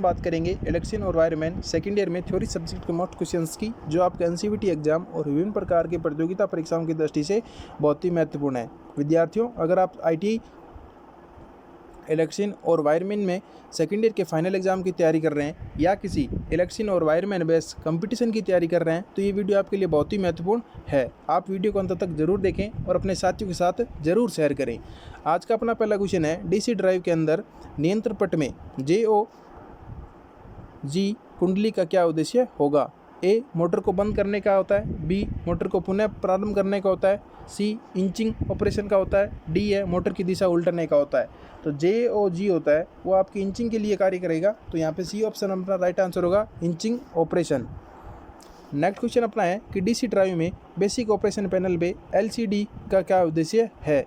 बात करेंगे इलेक्शन और वायरमैन सेकेंड ईयर में थ्योरी सब्जेक्ट के मोस्ट क्वेश्चंस की, जो आपके एनसीवीटी एग्जाम और विभिन्न प्रकार की प्रतियोगिता परीक्षाओं की दृष्टि से बहुत ही महत्वपूर्ण है। विद्यार्थियों, अगर आप आईटीआई इलेक्शन और वायरमैन में सेकेंड ईयर के फाइनल एग्जाम की तैयारी कर रहे हैं या किसी इलेक्शन और वायरमैन बेस्ड कंपटीशन की तैयारी कर रहे हैं तो ये वीडियो आपके लिए बहुत ही महत्वपूर्ण है। आप वीडियो को अंत तक जरूर देखें और अपने साथियों के साथ जरूर शेयर करें। आज का अपना पहला क्वेश्चन है, डीसी ड्राइव के अंदर नियंत्रण पट में जी कुंडली का क्या उद्देश्य होगा? ए, मोटर को बंद करने का होता है। बी, मोटर को पुनः प्रारंभ करने का होता है। सी, इंचिंग ऑपरेशन का होता है। डी है, मोटर की दिशा उल्टने का होता है। तो जे और जी होता है वो आपकी इंचिंग के लिए कार्य करेगा, तो यहाँ पे सी ऑप्शन अपना राइट आंसर होगा, इंचिंग ऑपरेशन। नेक्स्ट क्वेश्चन अपना है कि डीसी ड्राइव में बेसिक ऑपरेशन पैनल पे एलसीडी का क्या उद्देश्य है?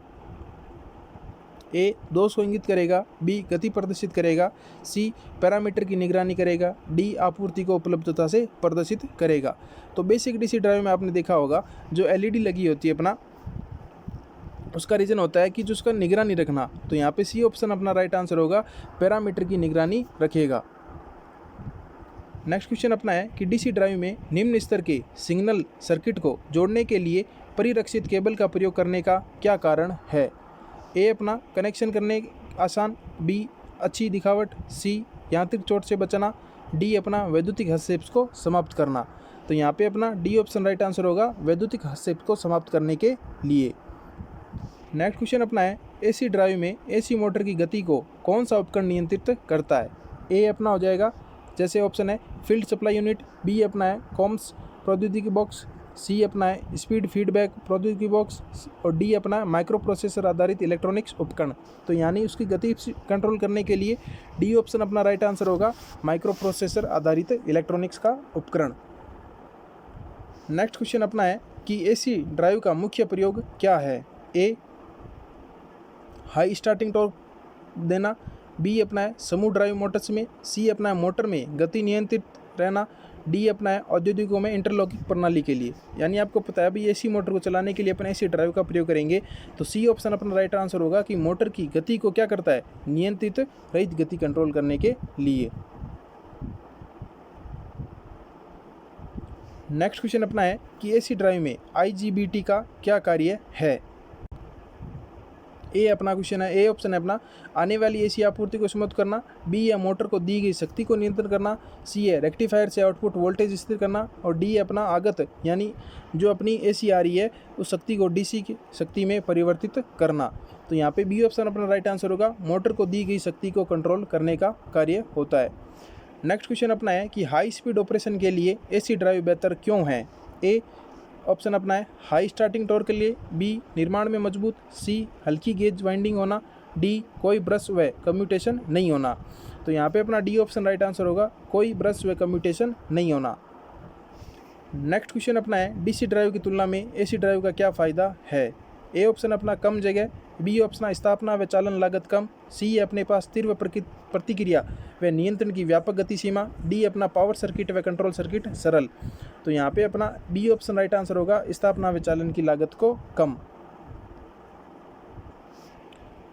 ए, दोष को इंगित करेगा। बी, गति प्रदर्शित करेगा। सी, पैरामीटर की निगरानी करेगा। डी, आपूर्ति को उपलब्धता से प्रदर्शित करेगा। तो बेसिक डीसी ड्राइव में आपने देखा होगा जो एलईडी लगी होती है अपना, उसका रीज़न होता है कि जो उसका निगरानी रखना, तो यहाँ पे सी ऑप्शन अपना राइट आंसर होगा, पैरामीटर की निगरानी रखेगा। नेक्स्ट क्वेश्चन अपना है कि डीसी ड्राइव में निम्न स्तर के सिग्नल सर्किट को जोड़ने के लिए परिरक्षित केबल का प्रयोग करने का क्या कारण है? ए, अपना कनेक्शन करने आसान। बी, अच्छी दिखावट। सी, यांत्रिक चोट से बचना। डी, अपना वैद्युतिक हस्तक्षेप को समाप्त करना। तो यहाँ पे अपना डी ऑप्शन राइट आंसर होगा, वैद्युतिक हस्तक्षेप को समाप्त करने के लिए। नेक्स्ट क्वेश्चन अपना है, एसी ड्राइव में एसी मोटर की गति को कौन सा उपकरण नियंत्रित करता है? ए अपना हो जाएगा जैसे ऑप्शन है फील्ड सप्लाई यूनिट। बी अपना है कॉम्स प्रौद्योगिकी बॉक्स। सी अपना है स्पीड फीडबैक प्रौद्योगिकी बॉक्स। और डी अपना है माइक्रो प्रोसेसर आधारित इलेक्ट्रॉनिक्स उपकरण। तो यानी उसकी गति कंट्रोल करने के लिए डी ऑप्शन अपना राइट आंसर होगा, माइक्रो प्रोसेसर आधारित इलेक्ट्रॉनिक्स का उपकरण। नेक्स्ट क्वेश्चन अपना है कि एसी ड्राइव का मुख्य प्रयोग क्या है? ए, हाई स्टार्टिंग टॉर्क देना। बी अपना है समूह ड्राइव मोटर्स में। सी अपना है मोटर में गति नियंत्रित रहना। डी अपना है औद्योगिकों में इंटरलॉकिंग प्रणाली के लिए। यानी आपको पता है अभी एसी मोटर को चलाने के लिए अपन एसी ड्राइव का प्रयोग करेंगे, तो सी ऑप्शन अपना राइट आंसर होगा कि मोटर की गति को क्या करता है, नियंत्रित रहित गति कंट्रोल करने के लिए। नेक्स्ट क्वेश्चन अपना है कि एसी ड्राइव में आईजीबीटी का क्या कार्य है? ए अपना क्वेश्चन है, ए ऑप्शन है अपना आने वाली एसी आपूर्ति को समाप्त करना। बी है मोटर को दी गई शक्ति को नियंत्रण करना। सी है रेक्टिफायर से आउटपुट वोल्टेज स्थिर करना। और डी है अपना आगत, यानी जो अपनी एसी आ रही है उस शक्ति को डीसी की शक्ति में परिवर्तित करना। तो यहाँ पे बी ऑप्शन अपना राइट आंसर होगा, मोटर को दी गई शक्ति को कंट्रोल करने का कार्य होता है। नेक्स्ट क्वेश्चन अपना है कि हाई स्पीड ऑपरेशन के लिए एसी ड्राइव बेहतर क्यों है? ए ऑप्शन अपना है हाई स्टार्टिंग टॉर्क के लिए। बी, निर्माण में मजबूत। सी, हल्की गेज वाइंडिंग होना। डी, कोई ब्रश व कम्यूटेशन नहीं होना। तो यहाँ पे अपना डी ऑप्शन राइट आंसर होगा, कोई ब्रश व कम्यूटेशन नहीं होना। नेक्स्ट क्वेश्चन अपना है डीसी ड्राइव की तुलना में एसी ड्राइव का क्या फ़ायदा है? ए ऑप्शन अपना कम जगह। बी ऑप्शन स्थापना व चालन लागत कम। सी, अपने पास स्थिर व प्रतिक्रिया व नियंत्रण की व्यापक गति सीमा। डी, अपना पावर सर्किट व कंट्रोल सर्किट सरल। तो यहाँ पे अपना बी ऑप्शन राइट आंसर होगा, स्थापना व चालन की लागत को कम।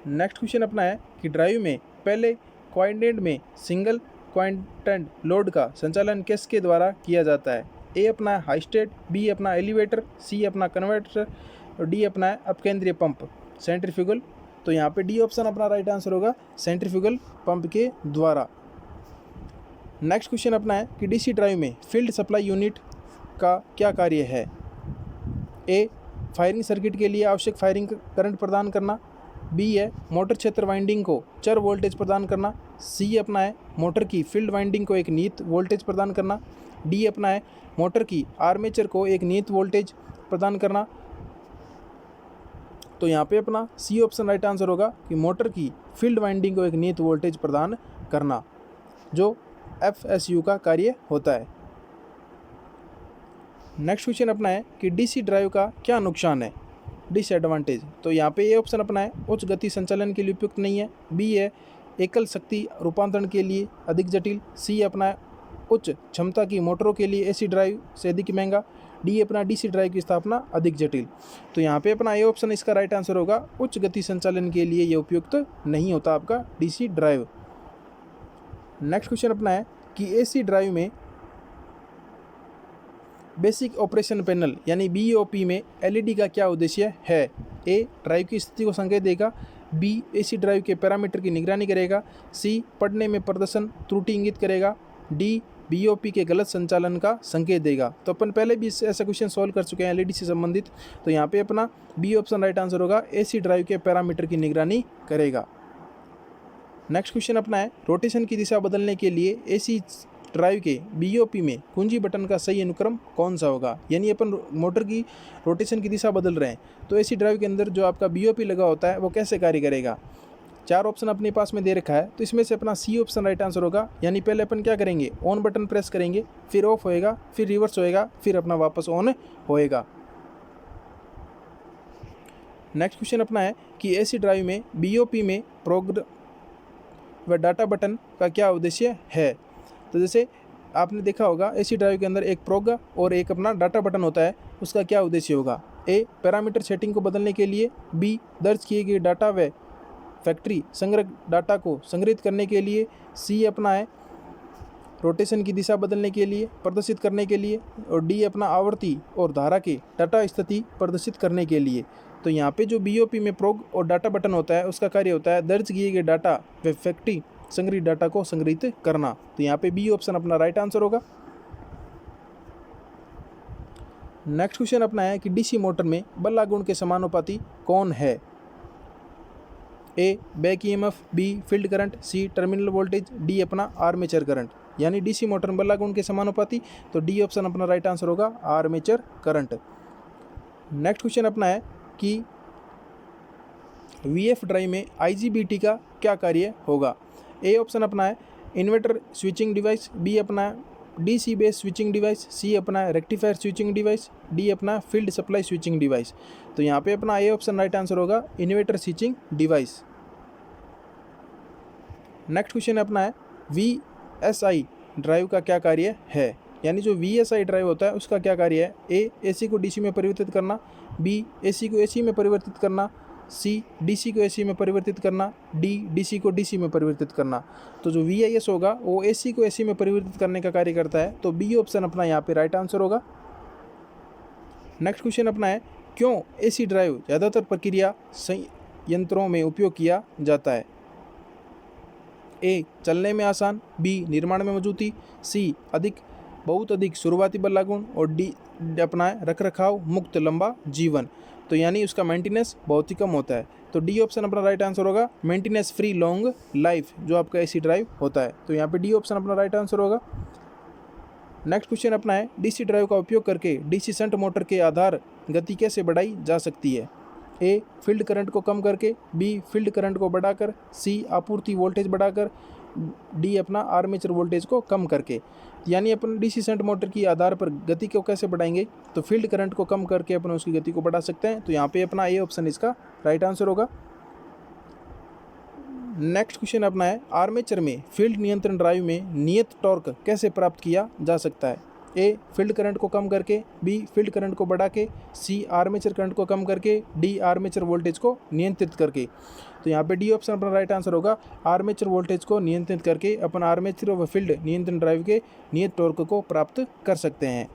नेक्स्ट क्वेश्चन अपना है कि ड्राइव में पहले क्वाड्रेंट में सिंगल क्वाड्रेंट लोड का संचालन किसके द्वारा किया जाता है? ए अपना है हाई स्टेट। बी अपना एलिवेटर। सी अपना कन्वर्टर। और डी अपना है अपकेंद्रीय पंप सेंट्रीफ्यूगल। तो यहाँ पे डी ऑप्शन अपना राइट आंसर होगा, सेंट्रीफ्यूगल पंप के द्वारा। नेक्स्ट क्वेश्चन अपना है कि डीसी ड्राइव में फील्ड सप्लाई यूनिट का क्या कार्य है? ए, फायरिंग सर्किट के लिए आवश्यक फायरिंग करंट प्रदान करना। बी है मोटर क्षेत्र वाइंडिंग को चर वोल्टेज प्रदान करना। सी अपना है मोटर की फील्ड वाइंडिंग को एक नियत वोल्टेज प्रदान करना। डी अपना है मोटर की आर्मेचर को एक नियत वोल्टेज प्रदान करना। तो यहाँ पे अपना सी ऑप्शन राइट आंसर होगा कि मोटर की फील्ड वाइंडिंग को एक नियत वोल्टेज प्रदान करना, जो एफएसयू का कार्य होता है। नेक्स्ट क्वेश्चन अपना है कि डीसी ड्राइव का क्या नुकसान है, डिसएडवांटेज? तो यहाँ पे ए ऑप्शन अपना है उच्च गति संचालन के लिए उपयुक्त नहीं है। बी है एकल शक्ति रूपांतरण के लिए अधिक जटिल। सी अपना है उच्च क्षमता की मोटरों के लिए एसी ड्राइव से अधिक महंगा। डी अपना डीसी ड्राइव की स्थापना अधिक जटिल। तो यहाँ पे अपना ए ऑप्शन इसका राइट आंसर होगा, उच्च गति संचालन के लिए ये उपयुक्त नहीं होता आपका डीसी ड्राइव। नेक्स्ट क्वेश्चन अपना है कि एसी ड्राइव में बेसिक ऑपरेशन पैनल यानी बीओपी में एलईडी का क्या उद्देश्य है। ए, ड्राइव की स्थिति को संकेत देगा। बी, एसी ड्राइव के पैरामीटर की निगरानी करेगा। सी, पढ़ने में प्रदर्शन त्रुटि इंगित करेगा। डी, बीओपी के गलत संचालन का संकेत देगा। तो अपन पहले भी ऐसा क्वेश्चन सॉल्व कर चुके हैं एलईडी से संबंधित, तो यहाँ पे अपना बी ऑप्शन राइट आंसर होगा, एसी ड्राइव के पैरामीटर की निगरानी करेगा। नेक्स्ट क्वेश्चन अपना है रोटेशन की दिशा बदलने के लिए एसी ड्राइव के बीओपी में कुंजी बटन का सही अनुक्रम कौन सा होगा। यानी अपन मोटर की रोटेशन की दिशा बदल रहे हैं तो एसी ड्राइव के अंदर जो आपका बीओपी लगा होता है वो कैसे कार्य करेगा। 4 ऑप्शन अपने पास में दे रखा है, तो इसमें से अपना सी ऑप्शन राइट आंसर होगा। यानी पहले अपन क्या करेंगे, ऑन बटन प्रेस करेंगे, फिर ऑफ होएगा, फिर रिवर्स होएगा, फिर अपना वापस ऑन होएगा। नेक्स्ट क्वेश्चन अपना है कि एसी ड्राइव में बीओपी में प्रोग्राम व डाटा बटन का क्या उद्देश्य है। तो जैसे आपने देखा होगा एसी ड्राइव के अंदर एक प्रोग्राम और एक अपना डाटा बटन होता है, उसका क्या उद्देश्य होगा। ए, पैरामीटर सेटिंग को बदलने के लिए। बी, दर्ज किए गए डाटा व फैक्ट्री संग्रह डाटा को संग्रहित करने के लिए। सी अपना है रोटेशन की दिशा बदलने के लिए, प्रदर्शित करने के लिए। और डी अपना आवर्ती और धारा के डाटा स्थिति प्रदर्शित करने के लिए। तो यहाँ पे जो बीओपी में प्रोग और डाटा बटन होता है उसका कार्य होता है दर्ज किए गए डाटा व फैक्ट्री संग्रहित डाटा को संग्रहित करना। तो यहाँ पे बी ऑप्शन अपना राइट आंसर होगा। नेक्स्ट क्वेश्चन अपना है कि डीसी मोटर में बल आघूर्ण के समानुपाती कौन है। A, back EMF. B, field current. C, terminal voltage. D अपना आर्मेचर करंट। यानी डीसी मोटर में बल आघूर्ण के समानुपाती, तो डी ऑप्शन अपना राइट आंसर होगा, आर्मेचर करंट। नेक्स्ट क्वेश्चन अपना है कि वीएफ ड्राइव में आईजीबीटी का क्या कार्य होगा। ए ऑप्शन अपना है इन्वर्टर स्विचिंग डिवाइस। बी अपना डीसी बेस स्विचिंग डिवाइस। सी अपना रेक्टिफायर स्विचिंग डिवाइस। डी अपना फील्ड सप्लाई स्विचिंग डिवाइस। तो यहाँ पे अपना ए ऑप्शन राइट आंसर होगा, inverter switching device. Next question अपना है वीएसआई ड्राइव का क्या कार्य है। यानी जो वीएसआई ड्राइव होता है उसका क्या कार्य है। ए, एसी को डीसी में परिवर्तित करना। बी, एसी को एसी में परिवर्तित करना। सी, डीसी को एसी में परिवर्तित करना। डी, डीसी को डीसी में परिवर्तित करना। तो जो वीआईएस होगा वो एसी को एसी में परिवर्तित करने का कार्य करता है, तो बी ऑप्शन अपना यहाँ पे राइट आंसर होगा। नेक्स्ट क्वेश्चन अपना है क्यों एसी ड्राइव ज़्यादातर प्रक्रिया संयंत्रों में उपयोग किया जाता है। ए, चलने में आसान। बी, निर्माण में मजबूती। सी, बहुत अधिक शुरुआती बल आघूर्ण। और डी अपना है रख रखाव मुक्त लंबा जीवन। तो यानी उसका मेंटेनेंस बहुत ही कम होता है, तो डी ऑप्शन अपना राइट आंसर होगा, मेंटेनेंस फ्री लॉन्ग लाइफ जो आपका एसी ड्राइव होता है। तो यहाँ पे डी ऑप्शन अपना राइट आंसर होगा। नेक्स्ट क्वेश्चन अपना है डीसी ड्राइव का उपयोग करके डीसी शंट मोटर के आधार गति कैसे बढ़ाई जा सकती है। ए, फील्ड करंट को कम करके। बी, फील्ड करंट को बढ़ाकर। सी, आपूर्ति वोल्टेज बढ़ाकर। डी अपना आर्मेचर वोल्टेज को कम करके। यानी अपन डीसी शंट मोटर की आधार पर गति को कैसे बढ़ाएंगे, तो फील्ड करंट को कम करके अपन उसकी गति को बढ़ा सकते हैं। तो यहाँ पे अपना ए ऑप्शन इसका राइट आंसर होगा। नेक्स्ट क्वेश्चन अपना है आर्मेचर में फील्ड नियंत्रण ड्राइव में नियत टॉर्क कैसे प्राप्त किया जा सकता है। ए, फील्ड करंट को कम करके। बी, फील्ड करंट को बढ़ा के। सी, आर्मेचर करंट को कम करके। डी, आर्मेचर वोल्टेज को नियंत्रित करके। तो यहाँ पे डी ऑप्शन अपना राइट आंसर होगा, आर्मेचर वोल्टेज को नियंत्रित करके अपन आर्मेचर व फील्ड नियंत्रण ड्राइव के नियत टॉर्क को प्राप्त कर सकते हैं।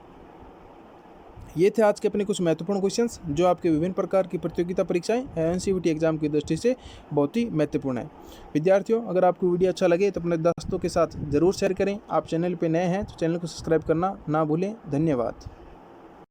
ये थे आज के अपने कुछ महत्वपूर्ण क्वेश्चंस जो आपके विभिन्न प्रकार की प्रतियोगिता परीक्षाएं एनसीईआरटी एग्जाम की दृष्टि से बहुत ही महत्वपूर्ण है। विद्यार्थियों, अगर आपको वीडियो अच्छा लगे तो अपने दोस्तों के साथ ज़रूर शेयर करें। आप चैनल पर नए हैं तो चैनल को सब्सक्राइब करना ना भूलें। धन्यवाद।